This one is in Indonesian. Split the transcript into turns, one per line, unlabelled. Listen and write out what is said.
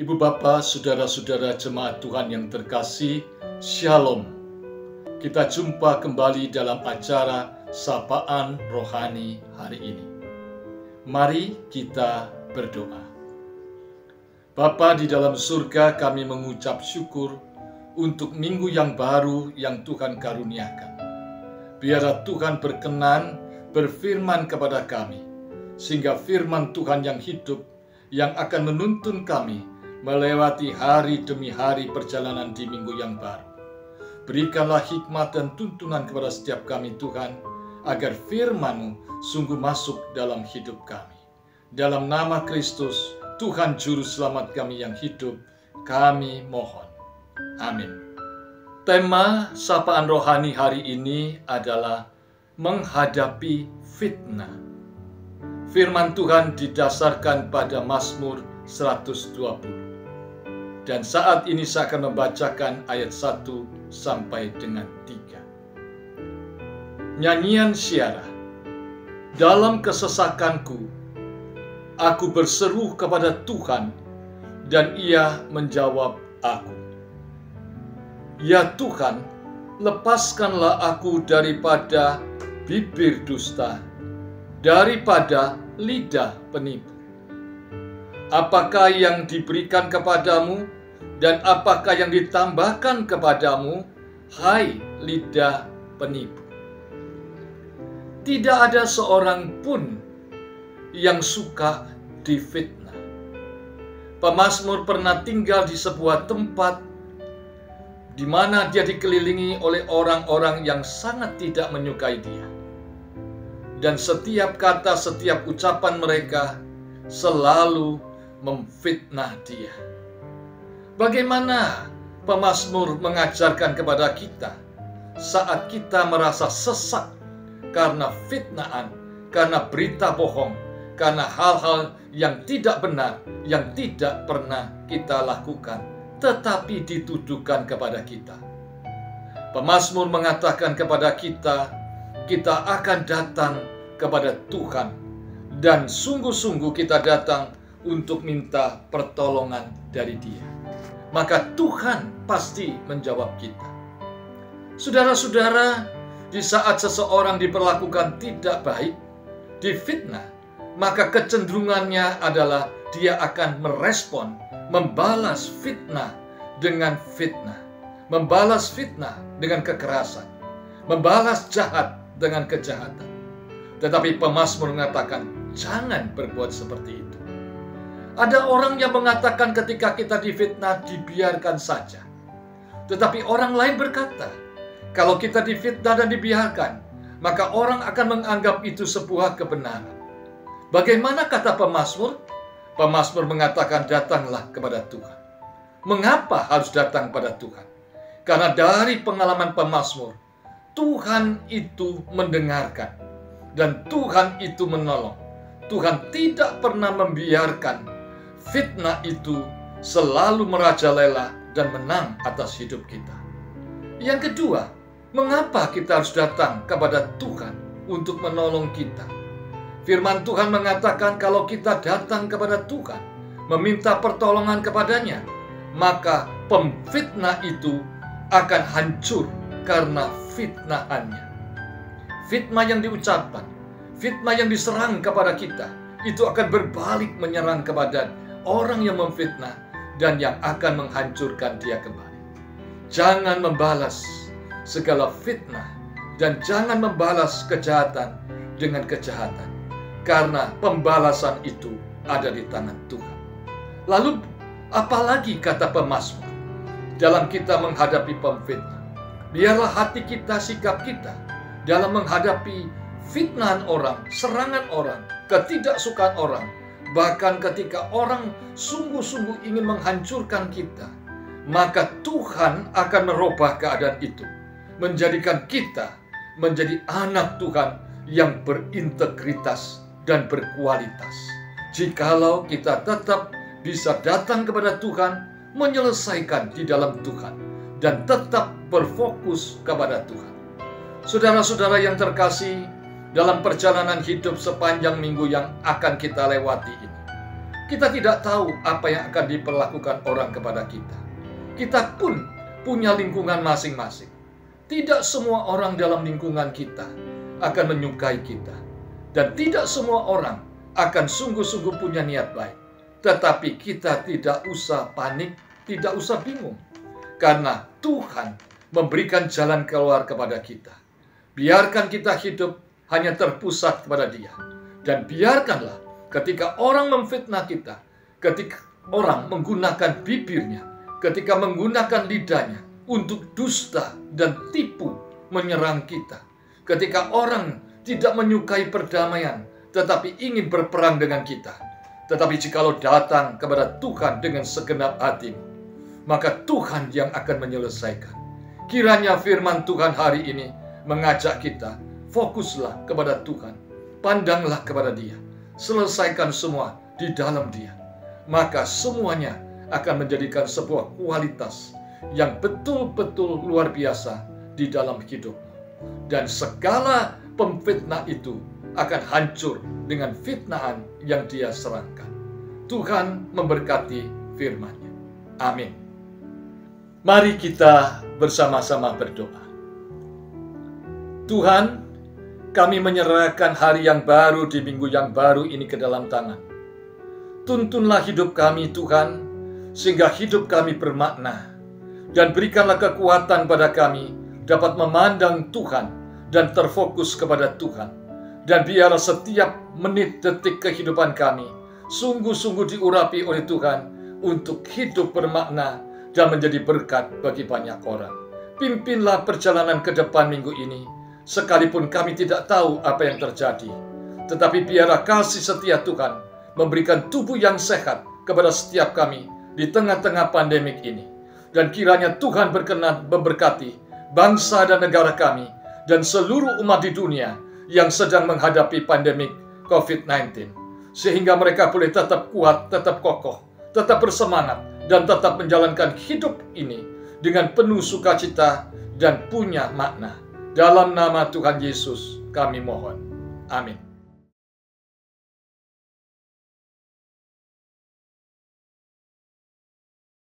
Ibu Bapa, saudara-saudara jemaat Tuhan yang terkasih, Shalom. Kita jumpa kembali dalam acara Sapaan Rohani hari ini. Mari kita berdoa. Bapa di dalam surga, kami mengucap syukur untuk minggu yang baru yang Tuhan karuniakan. Biarlah Tuhan berkenan berfirman kepada kami, sehingga firman Tuhan yang hidup yang akan menuntun kami melewati hari demi hari perjalanan di minggu yang baru. Berikanlah hikmat dan tuntunan kepada setiap kami Tuhan, agar firman-Mu sungguh masuk dalam hidup kami. Dalam nama Kristus, Tuhan Juru Selamat kami yang hidup, kami mohon. Amin. Tema Sapaan Rohani hari ini adalah menghadapi fitnah. Firman Tuhan didasarkan pada Mazmur 120. Dan saat ini saya akan membacakan ayat 1 sampai dengan 3. Nyanyian Syiarah. Dalam kesesakanku, aku berseru kepada Tuhan, dan Ia menjawab aku. Ya Tuhan, lepaskanlah aku daripada bibir dusta, daripada lidah penipu. Apakah yang diberikan kepadamu, dan apakah yang ditambahkan kepadamu, hai lidah penipu? Tidak ada seorang pun yang suka difitnah. Pemazmur pernah tinggal di sebuah tempat di mana dia dikelilingi oleh orang-orang yang sangat tidak menyukai dia. Dan setiap kata, setiap ucapan mereka selalu memfitnah dia. Bagaimana pemazmur mengajarkan kepada kita saat kita merasa sesak karena fitnahan, karena berita bohong, karena hal-hal yang tidak benar, yang tidak pernah kita lakukan, tetapi dituduhkan kepada kita. Pemazmur mengatakan kepada kita, kita akan datang kepada Tuhan, dan sungguh-sungguh kita datang untuk minta pertolongan dari Dia. Maka Tuhan pasti menjawab kita. Saudara-saudara, di saat seseorang diperlakukan tidak baik, difitnah, maka kecenderungannya adalah dia akan merespon, membalas fitnah dengan fitnah, membalas fitnah dengan kekerasan, membalas jahat dengan kejahatan. Tetapi pemazmur mengatakan, jangan berbuat seperti itu. Ada orang yang mengatakan ketika kita difitnah, dibiarkan saja. Tetapi orang lain berkata, kalau kita difitnah dan dibiarkan, maka orang akan menganggap itu sebuah kebenaran. Bagaimana kata pemazmur? Pemazmur mengatakan, datanglah kepada Tuhan. Mengapa harus datang kepada Tuhan? Karena dari pengalaman pemazmur, Tuhan itu mendengarkan. Dan Tuhan itu menolong. Tuhan tidak pernah membiarkan fitnah itu selalu merajalela dan menang atas hidup kita. Yang kedua, mengapa kita harus datang kepada Tuhan untuk menolong kita? Firman Tuhan mengatakan kalau kita datang kepada Tuhan, meminta pertolongan kepadanya, maka pemfitnah itu akan hancur karena fitnahannya. Fitnah yang diucapkan, fitnah yang diserang kepada kita, itu akan berbalik menyerang kepada orang yang memfitnah dan yang akan menghancurkan dia kembali. Jangan membalas segala fitnah dan jangan membalas kejahatan dengan kejahatan, karena pembalasan itu ada di tangan Tuhan. Lalu apalagi kata pemazmur dalam kita menghadapi pemfitnah? Biarlah hati kita, sikap kita dalam menghadapi fitnahan orang, serangan orang, ketidaksukaan orang, bahkan ketika orang sungguh-sungguh ingin menghancurkan kita, maka Tuhan akan merubah keadaan itu, menjadikan kita menjadi anak Tuhan yang berintegritas dan berkualitas. Jikalau kita tetap bisa datang kepada Tuhan, menyelesaikan di dalam Tuhan, dan tetap berfokus kepada Tuhan. Saudara-saudara yang terkasih, dalam perjalanan hidup sepanjang minggu yang akan kita lewati ini, kita tidak tahu apa yang akan diperlakukan orang kepada kita. Kita pun punya lingkungan masing-masing. Tidak semua orang dalam lingkungan kita akan menyukai kita. Dan tidak semua orang akan sungguh-sungguh punya niat baik. Tetapi kita tidak usah panik, tidak usah bingung. Karena Tuhan memberikan jalan keluar kepada kita. Biarkan kita hidup hanya terpusat kepada Dia. Dan biarkanlah ketika orang memfitnah kita, ketika orang menggunakan bibirnya, ketika menggunakan lidahnya untuk dusta dan tipu menyerang kita, ketika orang tidak menyukai perdamaian, tetapi ingin berperang dengan kita. Tetapi jikalau datang kepada Tuhan dengan segenap hatimu, maka Tuhan yang akan menyelesaikan. Kiranya firman Tuhan hari ini mengajak kita, fokuslah kepada Tuhan, pandanglah kepada Dia, selesaikan semua di dalam Dia. Maka semuanya akan menjadikan sebuah kualitas yang betul-betul luar biasa di dalam hidupmu. Dan segala pemfitnah itu akan hancur dengan fitnahan yang dia serangkan. Tuhan memberkati firman-Nya. Amin. Mari kita bersama-sama berdoa. Tuhan, kami menyerahkan hari yang baru di minggu yang baru ini ke dalam tangan. Tuntunlah hidup kami Tuhan, sehingga hidup kami bermakna. Dan berikanlah kekuatan pada kami dapat memandang Tuhan dan terfokus kepada Tuhan. Dan biarlah setiap menit detik kehidupan kami sungguh-sungguh diurapi oleh Tuhan untuk hidup bermakna dan menjadi berkat bagi banyak orang. Pimpinlah perjalanan ke depan minggu ini, sekalipun kami tidak tahu apa yang terjadi. Tetapi biarlah kasih setia Tuhan memberikan tubuh yang sehat kepada setiap kami di tengah-tengah pandemik ini. Dan kiranya Tuhan berkenan memberkati bangsa dan negara kami dan seluruh umat di dunia yang sedang menghadapi pandemik COVID-19. Sehingga mereka boleh tetap kuat, tetap kokoh, tetap bersemangat, dan tetap menjalankan hidup ini dengan penuh sukacita dan punya makna. Dalam nama Tuhan Yesus kami mohon. Amin.